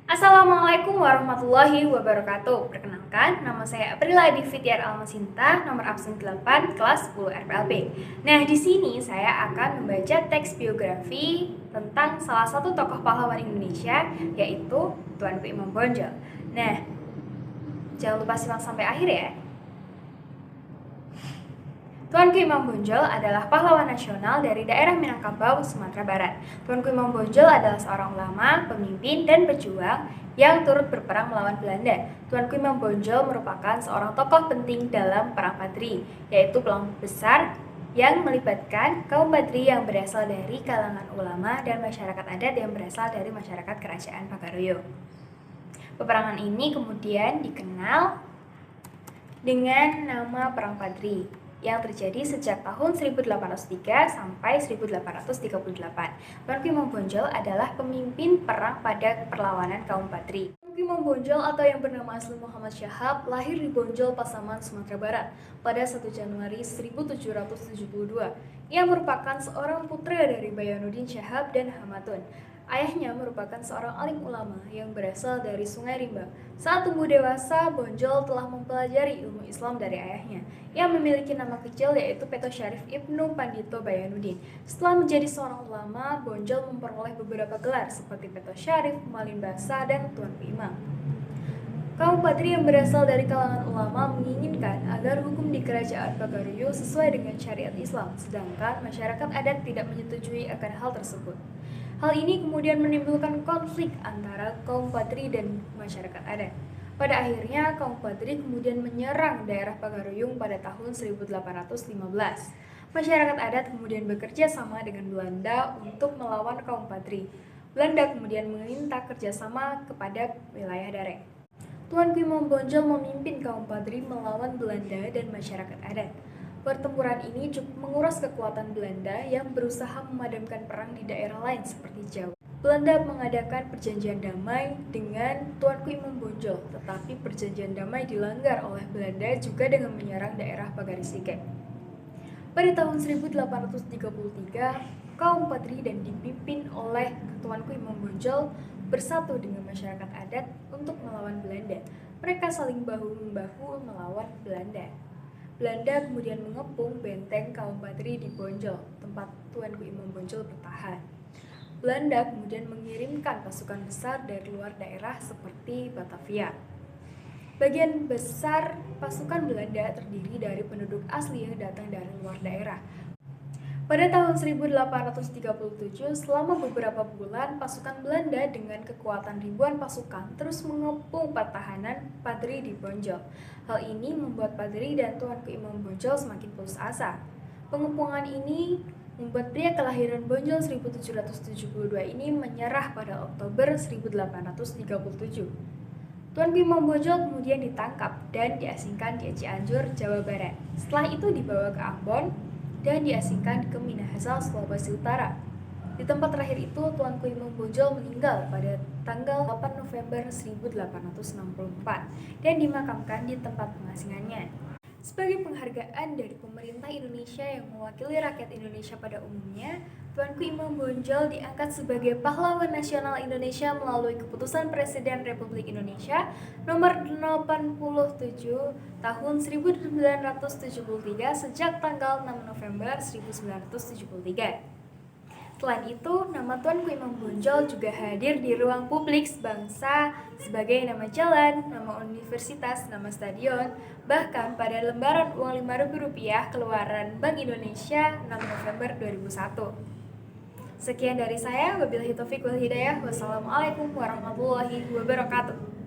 Assalamualaikum warahmatullahi wabarakatuh. Perkenalkan, nama saya Aprila Divitiar Almasinta, nomor absen 8, kelas 10 RPLB. Nah, di sini saya akan membaca teks biografi tentang salah satu tokoh pahlawan Indonesia, yaitu Tuanku Imam Bonjol. Nah, jangan lupa simak sampai akhir ya. Tuanku Imam Bonjol adalah pahlawan nasional dari daerah Minangkabau, Sumatera Barat. Tuanku Imam Bonjol adalah seorang ulama, pemimpin, dan pejuang yang turut berperang melawan Belanda. Tuanku Imam Bonjol merupakan seorang tokoh penting dalam Perang Padri, yaitu perang besar yang melibatkan kaum Padri yang berasal dari kalangan ulama dan masyarakat adat yang berasal dari masyarakat kerajaan Pagaruyo. Peperangan ini kemudian dikenal dengan nama Perang Padri yang terjadi sejak tahun 1803 sampai 1838. Tuanku Imam Bonjol adalah pemimpin perang pada perlawanan kaum Padri. Tuanku Imam Bonjol atau yang bernama asli Muhammad Syahab lahir di Bonjol, Pasaman, Sumatera Barat pada 1 Januari 1772. Ia merupakan seorang putra dari Bayanuddin Syahab dan Hamatun. Ayahnya merupakan seorang alim ulama yang berasal dari Sungai Rimba. Saat tumbuh dewasa, Bonjol telah mempelajari ilmu Islam dari ayahnya. Ia memiliki nama kecil yaitu Peto Syarif Ibnu Pandito Bayanuddin. Setelah menjadi seorang ulama, Bonjol memperoleh beberapa gelar seperti Peto Syarif, Malin Basa, dan Tuanku Imam. Kaum Padri yang berasal dari kalangan ulama menginginkan agar hukum di kerajaan Pagaruyo sesuai dengan syariat Islam, sedangkan masyarakat adat tidak menyetujui akan hal tersebut. Hal ini kemudian menimbulkan konflik antara kaum Padri dan masyarakat adat. Pada akhirnya, kaum Padri kemudian menyerang daerah Pagaruyung pada tahun 1815. Masyarakat adat kemudian bekerja sama dengan Belanda untuk melawan kaum Padri. Belanda kemudian meminta kerjasama kepada wilayah Dareng. Tuanku Imam Bonjol memimpin kaum Padri melawan Belanda dan masyarakat adat. Pertempuran ini cukup menguras kekuatan Belanda yang berusaha memadamkan perang di daerah lain seperti Jawa. Belanda mengadakan perjanjian damai dengan Tuanku Imam Bonjol, tetapi perjanjian damai dilanggar oleh Belanda juga dengan menyerang daerah Pagarisike. Pada tahun 1833, kaum Padri dan dipimpin oleh Tuanku Imam Bonjol bersatu dengan masyarakat adat untuk melawan Belanda. Mereka saling bahu-membahu melawan Belanda. Belanda kemudian mengepung benteng kaum Padri di Bonjol, tempat Tuanku Imam Bonjol bertahan. Belanda kemudian mengirimkan pasukan besar dari luar daerah seperti Batavia. Bagian besar pasukan Belanda terdiri dari penduduk asli yang datang dari luar daerah. Pada tahun 1837, selama beberapa bulan, pasukan Belanda dengan kekuatan ribuan pasukan terus mengepung pertahanan Padri di Bonjol. Hal ini membuat Padri dan Tuanku Imam Bonjol semakin putus asa. Pengepungan ini membuat pria kelahiran Bonjol 1772 ini menyerah pada Oktober 1837. Tuanku Imam Bonjol kemudian ditangkap dan diasingkan di Cianjur, Jawa Barat. Setelah itu dibawa ke Ambon dan diasingkan ke Minahasa, Sulawesi Utara. Di tempat terakhir itu, Tuanku Imam Bonjol meninggal pada tanggal 8 November 1864 dan dimakamkan di tempat pengasingannya. Sebagai penghargaan dari pemerintah Indonesia yang mewakili rakyat Indonesia pada umumnya, Tuanku Imam Bonjol diangkat sebagai pahlawan nasional Indonesia melalui keputusan Presiden Republik Indonesia nomor 87 tahun 1973 sejak tanggal 6 November 1973. Selain itu, nama Tuanku Imam Bonjol juga hadir di ruang publik bangsa sebagai nama jalan, nama universitas, nama stadion, bahkan pada lembaran uang Rp5.000 keluaran Bank Indonesia 6 November 2001. Sekian dari saya, wabillahi taufiq wal hidayah. Wassalamualaikum warahmatullahi wabarakatuh.